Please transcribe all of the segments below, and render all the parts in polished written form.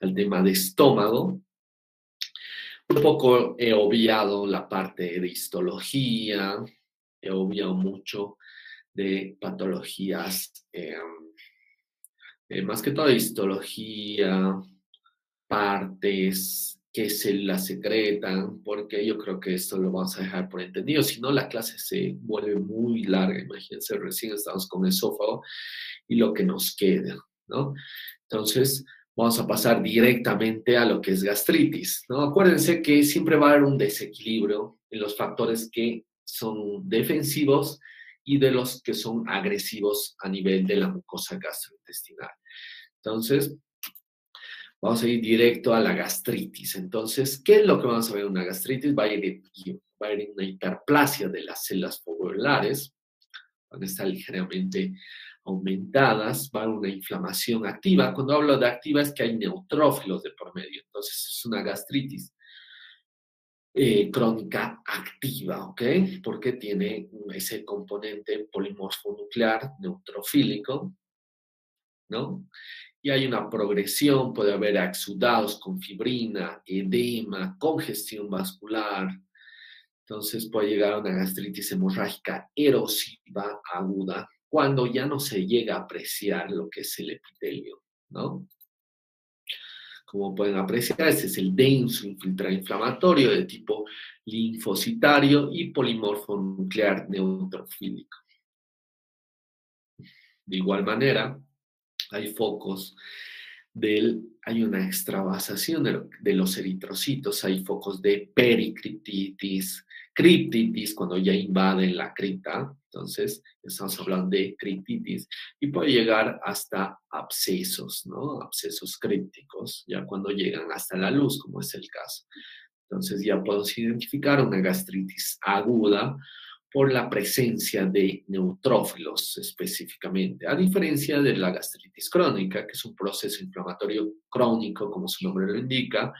al tema de estómago. Un poco he obviado la parte de histología, he obviado mucho de patologías, más que todo histología, partes, qué células secretan, porque yo creo que esto lo vamos a dejar por entendido, si no la clase se vuelve muy larga, imagínense, recién estamos con esófago y lo que nos queda, ¿no? Entonces, vamos a pasar directamente a lo que es gastritis, ¿no? Acuérdense que siempre va a haber un desequilibrio en los factores que son defensivos y de los que son agresivos a nivel de la mucosa gastrointestinal. Entonces, vamos a ir directo a la gastritis. Entonces, ¿qué es lo que vamos a ver en una gastritis? Va a ir una hiperplasia de las células foveolares, van a estar ligeramente aumentadas, va a haber una inflamación activa. Cuando hablo de activa es que hay neutrófilos de por medio. Entonces, es una gastritis crónica activa, ¿ok? Porque tiene ese componente polimorfonuclear neutrofílico, ¿no? Y hay una progresión, puede haber exudados con fibrina, edema, congestión vascular. Entonces puede llegar a una gastritis hemorrágica erosiva aguda cuando ya no se llega a apreciar lo que es el epitelio, ¿no? Como pueden apreciar, este es el denso infiltrado inflamatorio de tipo linfocitario y polimorfonuclear neutrofílico. De igual manera, hay focos hay una extravasación de los eritrocitos, hay focos de pericriptitis, criptitis, cuando ya invaden la cripta, entonces estamos hablando de criptitis, y puede llegar hasta abscesos, ¿no? Abscesos crípticos, ya cuando llegan hasta la luz, como es el caso. Entonces ya podemos identificar una gastritis aguda por la presencia de neutrófilos específicamente, a diferencia de la gastritis crónica, que es un proceso inflamatorio crónico, como su nombre lo indica,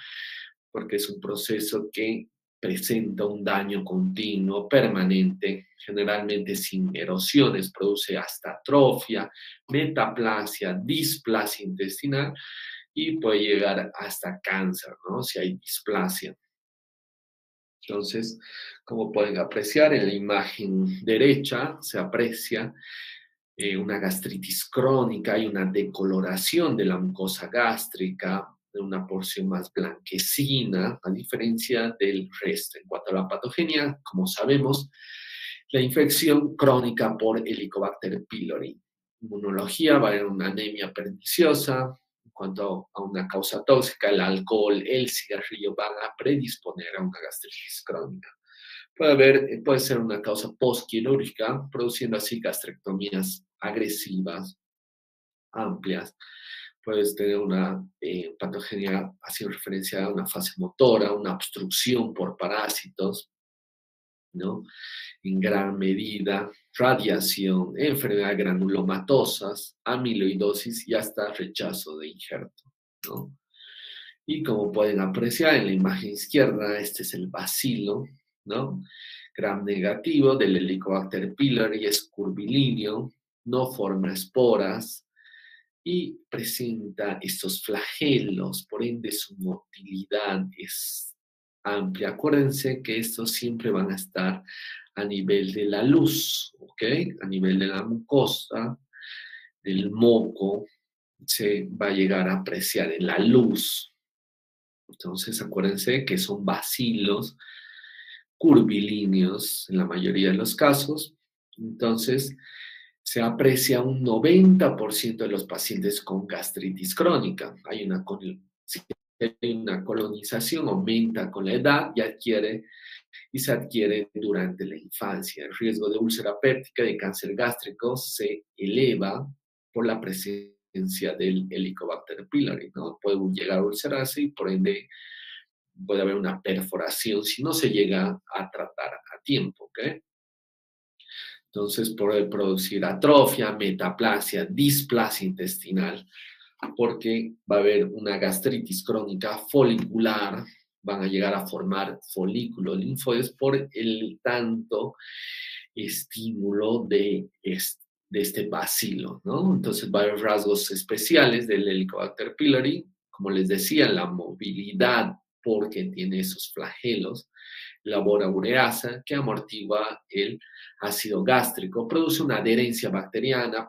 porque es un proceso que presenta un daño continuo, permanente, generalmente sin erosiones, produce hasta atrofia, metaplasia, displasia intestinal y puede llegar hasta cáncer, ¿no? Si hay displasia. Entonces, como pueden apreciar en la imagen derecha, se aprecia una gastritis crónica y una decoloración de la mucosa gástrica, de una porción más blanquecina, a diferencia del resto. En cuanto a la patogenia, como sabemos, la infección crónica por Helicobacter pylori. Inmunología va a haber una anemia perniciosa. En cuanto a una causa tóxica, el alcohol, el cigarrillo van a predisponer a una gastritis crónica. Puede ser una causa postquirúrgica, produciendo así gastrectomías agresivas, amplias. Puedes tener una patogenia haciendo referencia a una fase motora, una obstrucción por parásitos, ¿no? En gran medida, radiación, enfermedad granulomatosas, amiloidosis y hasta rechazo de injerto, ¿no? Y como pueden apreciar en la imagen izquierda, este es el bacilo, ¿no? Gram negativo del Helicobacter pylori, es curvilíneo, no forma esporas y presenta estos flagelos, por ende su motilidad es amplia. Acuérdense que estos siempre van a estar a nivel de la luz, ¿ok? A nivel de la mucosa, del moco, se va a llegar a apreciar en la luz. Entonces, acuérdense que son bacilos curvilíneos en la mayoría de los casos. Entonces, se aprecia un 90% de los pacientes con gastritis crónica. Si hay una colonización, aumenta con la edad y se adquiere durante la infancia. El riesgo de úlcera péptica, de cáncer gástrico, se eleva por la presencia del Helicobacter pylori, ¿no? Puede llegar a ulcerarse y por ende puede haber una perforación si no se llega a tratar a tiempo, ¿ok? Entonces puede producir atrofia, metaplasia, displasia intestinal, porque va a haber una gastritis crónica folicular, van a llegar a formar folículos linfoides por el tanto estímulo de este bacilo, ¿no? Entonces va a haber rasgos especiales del Helicobacter pylori, como les decía, la movilidad, porque tiene esos flagelos, elabora ureasa que amortigua el ácido gástrico, produce una adherencia bacteriana,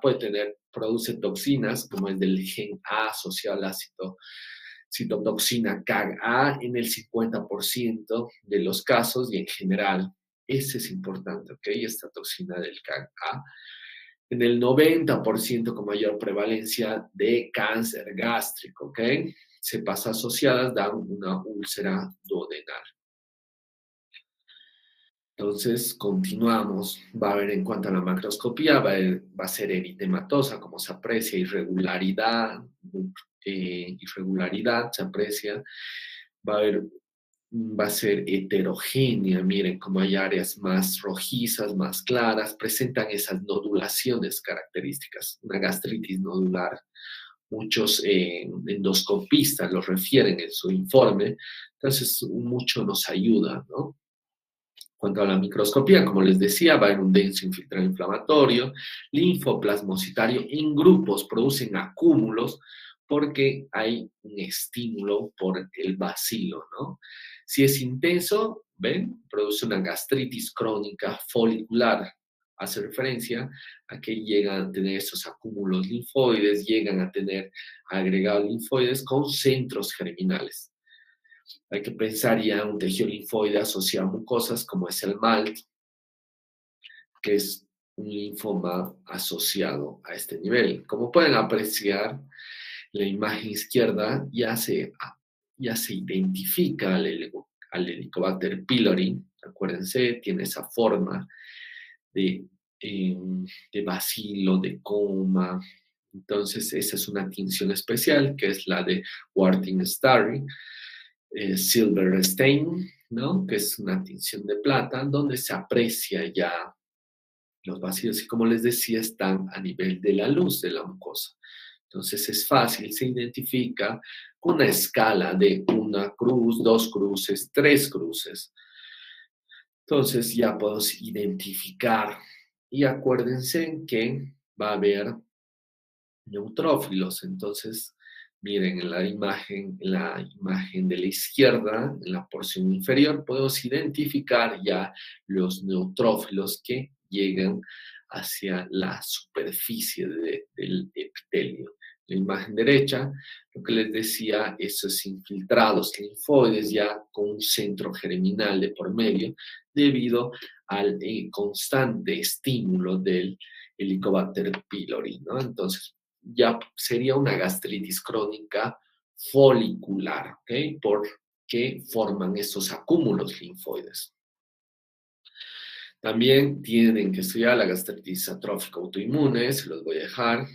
produce toxinas como el del gen A asociado al ácido citotoxina CAG-A en el 50% de los casos y en general. Ese es importante, ¿ok? Esta toxina del CAG-A en el 90% con mayor prevalencia de cáncer gástrico, ¿ok? Cepas asociadas dan una úlcera duodenal. Entonces, continuamos. Va a haber en cuanto a la macroscopía, va a ser eritematosa, como se aprecia, irregularidad se aprecia. Va a haber, va a ser heterogénea, miren como hay áreas más rojizas, más claras, presentan esas nodulaciones características, una gastritis nodular. Muchos endoscopistas lo refieren en su informe, entonces mucho nos ayuda, ¿no? Cuanto a la microscopía, como les decía, va a haber un denso infiltrado inflamatorio, linfoplasmocitario en grupos, producen acúmulos porque hay un estímulo por el bacilo, ¿no? Si es intenso, ¿ven? Produce una gastritis crónica folicular. Hace referencia a que llegan a tener esos acúmulos linfoides, llegan a tener agregados linfoides con centros germinales. Hay que pensar ya en un tejido linfoide asociado a mucosas como es el MALT, que es un linfoma asociado a este nivel. Como pueden apreciar, la imagen izquierda ya se identifica al Helicobacter pylori. Acuérdense, tiene esa forma de, eh, de bacilo, de coma. Entonces, esa es una tinción especial, que es la de Wartin-Starry. Silverstein, ¿no? Que es una tinción de plata, donde se aprecia ya los vacíos y como les decía, están a nivel de la luz de la mucosa. Entonces es fácil, se identifica con una escala de una cruz, dos cruces, tres cruces. Entonces ya podemos identificar y acuérdense que va a haber neutrófilos. Entonces, miren, en la imagen de la izquierda, en la porción inferior, podemos identificar ya los neutrófilos que llegan hacia la superficie del epitelio. La imagen derecha, lo que les decía, esos infiltrados linfoides ya con un centro germinal de por medio, debido al constante estímulo del Helicobacter pylori, ¿no? Entonces, ya sería una gastritis crónica folicular, ¿ok? Porque forman esos acúmulos linfoides. También tienen que estudiar la gastritis atrófica autoinmune, se los voy a dejar.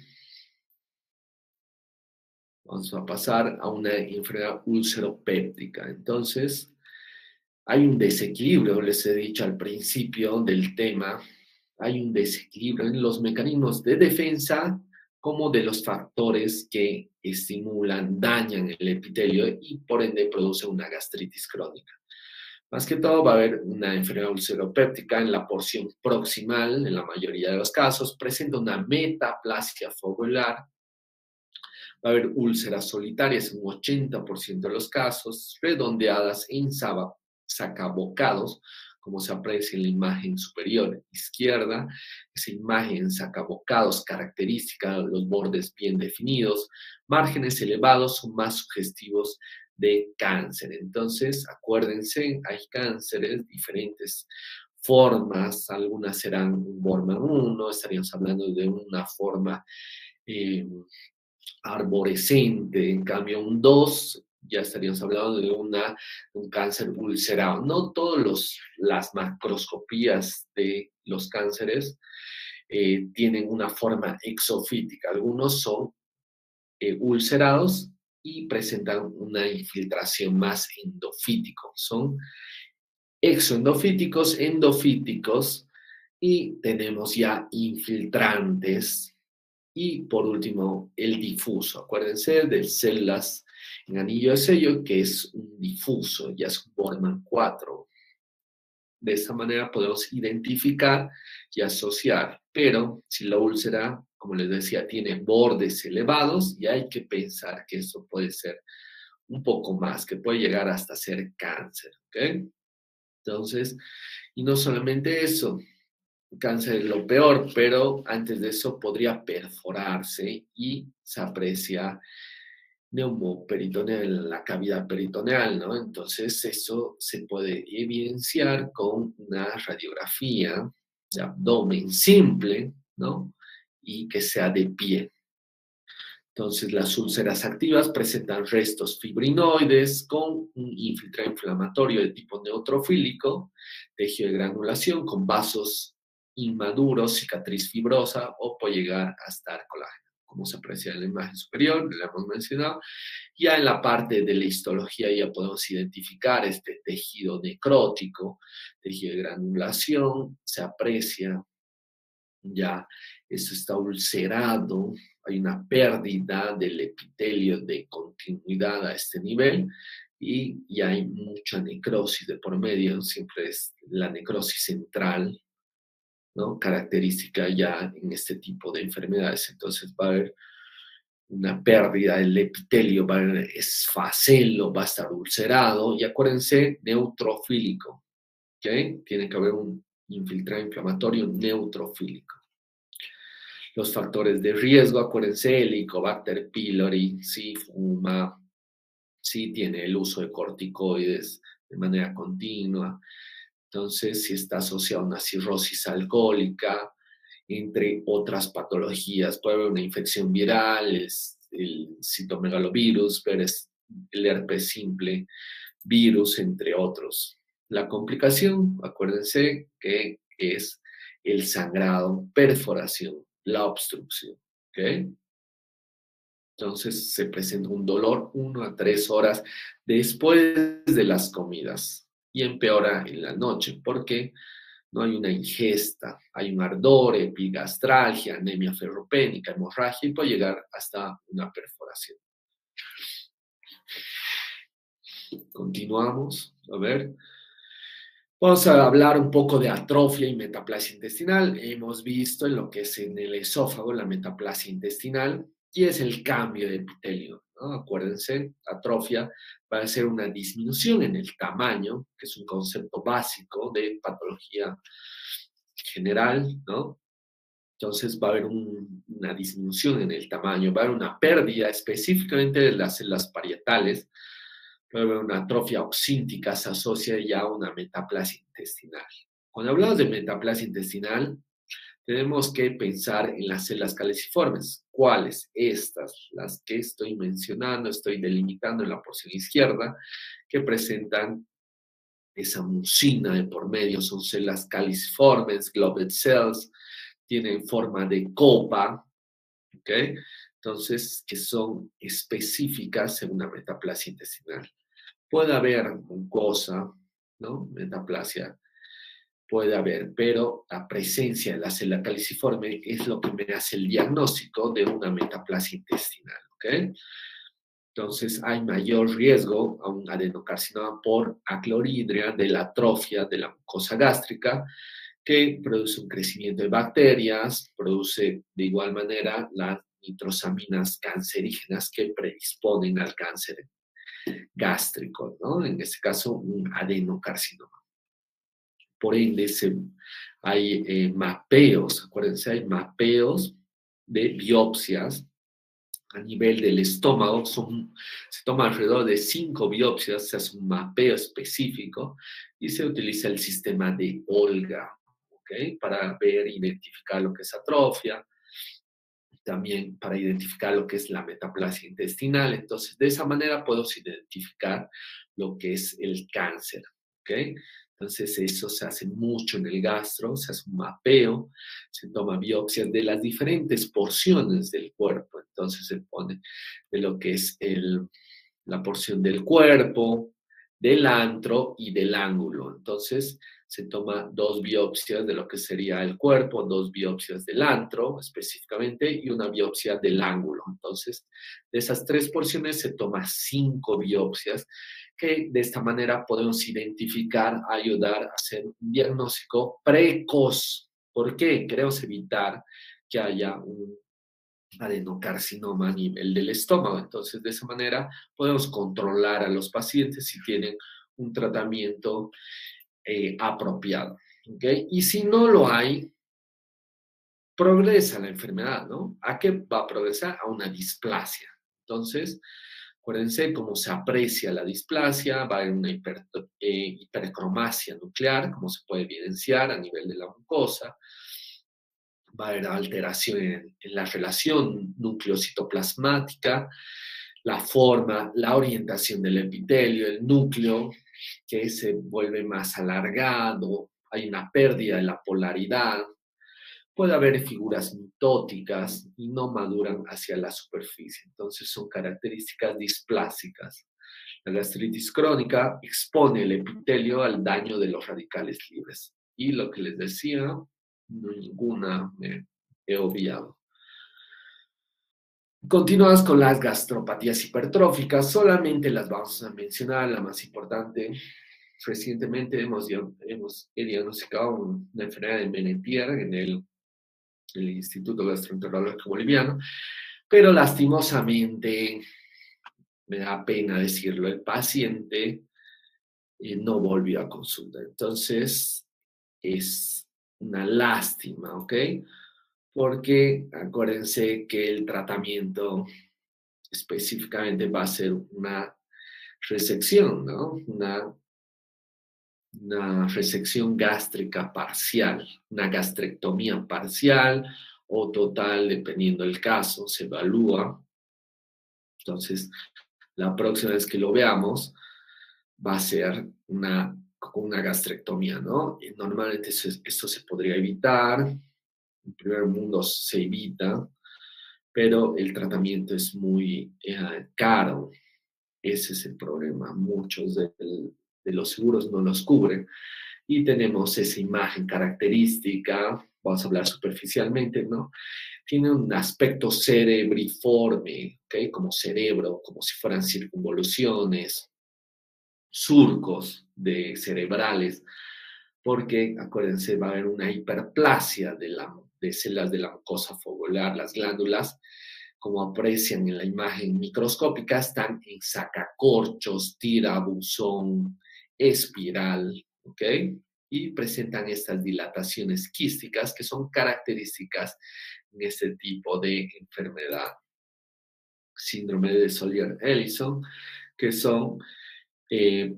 Vamos a pasar a una enfermedad ulceropéptica. Entonces, hay un desequilibrio, les he dicho al principio del tema, hay un desequilibrio en los mecanismos de defensa como de los factores que estimulan, dañan el epitelio y por ende produce una gastritis crónica. Más que todo va a haber una enfermedad ulceropéptica en la porción proximal, en la mayoría de los casos, presenta una metaplasia foveolar, va a haber úlceras solitarias en un 80% de los casos, redondeadas en sacabocados, como se aprecia en la imagen superior izquierda. Esa imagen sacabocados característica, los bordes bien definidos, márgenes elevados son más sugestivos de cáncer. Entonces, acuérdense, hay cánceres diferentes formas, algunas serán Borman 1, estaríamos hablando de una forma arborescente, en cambio un 2 ya estaríamos hablando de un cáncer ulcerado. No todas las macroscopías de los cánceres tienen una forma exofítica, algunos son ulcerados y presentan una infiltración más endofítico, son exoendofíticos, endofíticos y tenemos ya infiltrantes. Y por último, el difuso. Acuérdense de células en anillo de sello, que es un difuso, ya es un Borman 4. De esta manera podemos identificar y asociar. Pero si la úlcera, como les decía, tiene bordes elevados y hay que pensar que eso puede ser un poco más, que puede llegar hasta ser cáncer, ¿ok? Entonces, y no solamente eso, cáncer es lo peor, pero antes de eso podría perforarse y se aprecia neumoperitoneal en la cavidad peritoneal, ¿no? Entonces, eso se puede evidenciar con una radiografía de abdomen simple, ¿no? Y que sea de pie. Entonces, las úlceras activas presentan restos fibrinoides con un infiltrado inflamatorio de tipo neutrofílico, tejido de granulación con vasos inmaduros, cicatriz fibrosa o puede llegar hasta colágeno, como se aprecia en la imagen superior, la hemos mencionado. Ya en la parte de la histología ya podemos identificar este tejido necrótico, tejido de granulación, se aprecia ya eso está ulcerado, hay una pérdida del epitelio de continuidad a este nivel y ya hay mucha necrosis de por medio, siempre es la necrosis central, ¿no? Característica ya en este tipo de enfermedades. Entonces va a haber una pérdida del epitelio, va a haber esfacelo, va a estar ulcerado y acuérdense, neutrofílico, ¿ok? Tiene que haber un infiltrado inflamatorio neutrofílico. Los factores de riesgo, acuérdense, Helicobacter pylori, si fuma, si tiene el uso de corticoides de manera continua. Entonces, si está asociado a una cirrosis alcohólica, entre otras patologías, puede haber una infección viral, el citomegalovirus, el herpes simple, virus, entre otros. La complicación, acuérdense que es el sangrado, perforación, la obstrucción, ¿ok? Entonces se presenta un dolor 1 a 3 horas después de las comidas y empeora en la noche porque no hay una ingesta, hay un ardor, epigastralgia, anemia ferropénica, hemorragia y puede llegar hasta una perforación. Continuamos, a ver. Vamos a hablar un poco de atrofia y metaplasia intestinal. Hemos visto en lo que es en el esófago la metaplasia intestinal y es el cambio de epitelio, ¿no? Acuérdense, atrofia va a ser una disminución en el tamaño, que es un concepto básico de patología general, ¿no? Entonces va a haber una disminución en el tamaño, va a haber una pérdida específicamente de las células parietales, puede haber una atrofia oxíntica, se asocia ya a una metaplasia intestinal. Cuando hablamos de metaplasia intestinal, tenemos que pensar en las células caliciformes. ¿Cuáles? Estas, las que estoy mencionando, estoy delimitando en la porción izquierda, que presentan esa mucina de por medio, son células caliciformes, globed cells, tienen forma de copa, ¿ok? Entonces, que son específicas en una metaplasia intestinal. Puede haber mucosa, ¿no? Metaplasia, puede haber, pero la presencia de la célula caliciforme es lo que me hace el diagnóstico de una metaplasia intestinal, ¿ok? Entonces hay mayor riesgo a un adenocarcinoma por acloridria de la atrofia de la mucosa gástrica, que produce un crecimiento de bacterias, produce de igual manera las nitrosaminas cancerígenas que predisponen al cáncer gástrico, ¿no? En este caso, un adenocarcinoma. Por ende, hay mapeos, acuérdense, hay mapeos de biopsias a nivel del estómago. Se toma alrededor de 5 biopsias, se hace un mapeo específico y se utiliza el sistema de Olga, ¿ok? Para ver, identificar lo que es atrofia, también para identificar lo que es la metaplasia intestinal. Entonces, de esa manera podemos identificar lo que es el cáncer, ¿ok? Entonces, eso se hace mucho en el gastro, se hace un mapeo, se toma biopsias de las diferentes porciones del cuerpo. Entonces, se pone de lo que es la porción del cuerpo, del antro y del ángulo. Entonces, se toma 2 biopsias de lo que sería el cuerpo, 2 biopsias del antro específicamente y una biopsia del ángulo. Entonces, de esas 3 porciones se toma 5 biopsias que de esta manera podemos identificar, ayudar a hacer un diagnóstico precoz. ¿Por qué? Queremos evitar que haya adenocarcinoma a nivel del estómago. Entonces, de esa manera podemos controlar a los pacientes si tienen un tratamiento apropiado. ¿Okay? Y si no lo hay, progresa la enfermedad, ¿no? ¿A qué va a progresar? A una displasia. Entonces, acuérdense cómo se aprecia la displasia, va a haber una hipercromasia nuclear, como se puede evidenciar a nivel de la mucosa, va a haber alteración en la relación núcleo-citoplasmática, la forma, la orientación del epitelio, el núcleo, que se vuelve más alargado, hay una pérdida de la polaridad, puede haber figuras mitóticas y no maduran hacia la superficie. Entonces son características displásicas. La gastritis crónica expone el epitelio al daño de los radicales libres. Y lo que les decía, ninguna me he obviado. Continuamos con las gastropatías hipertróficas, solamente las vamos a mencionar, la más importante. Recientemente hemos diagnosticado una enfermedad de Menetier en el Instituto Gastroenterológico Boliviano, pero lastimosamente, me da pena decirlo, el paciente no volvió a consulta. Entonces, es una lástima, ¿ok? Porque acuérdense que el tratamiento específicamente va a ser una resección, ¿no? Una resección gástrica parcial, una gastrectomía parcial o total, dependiendo del caso, se evalúa. Entonces, la próxima vez que lo veamos va a ser con una gastrectomía, ¿no? Y normalmente esto se podría evitar, en primer mundo se evita, pero el tratamiento es muy caro. Ese es el problema. Muchos de los seguros no los cubren. Y tenemos esa imagen característica, vamos a hablar superficialmente, ¿no? Tiene un aspecto cerebriforme, ¿ok? Como cerebro, como si fueran circunvoluciones, surcos cerebrales, porque acuérdense, va a haber una hiperplasia de células de la mucosa foveolar, las glándulas, como aprecian en la imagen microscópica, están en sacacorchos, tirabuzón, espiral, ¿ok? Y presentan estas dilataciones quísticas que son características en este tipo de enfermedad, síndrome de Solier-Ellison, que son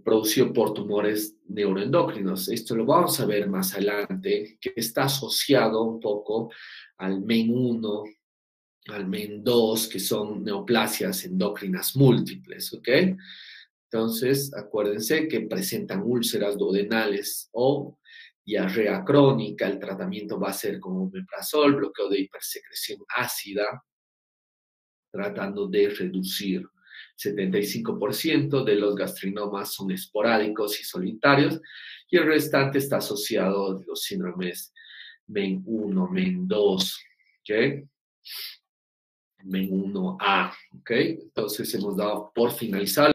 producidos por tumores neuroendocrinos. Esto lo vamos a ver más adelante, que está asociado un poco al MEN1, al MEN2, que son neoplasias endócrinas múltiples, ¿ok? Entonces, acuérdense que presentan úlceras duodenales o diarrea crónica. El tratamiento va a ser con omeprazol, bloqueo de hipersecreción ácida, tratando de reducir. 75% de los gastrinomas son esporádicos y solitarios y el restante está asociado a los síndromes MEN1, MEN2, ¿ok? MEN1A, ¿ok? Entonces hemos dado por finalizado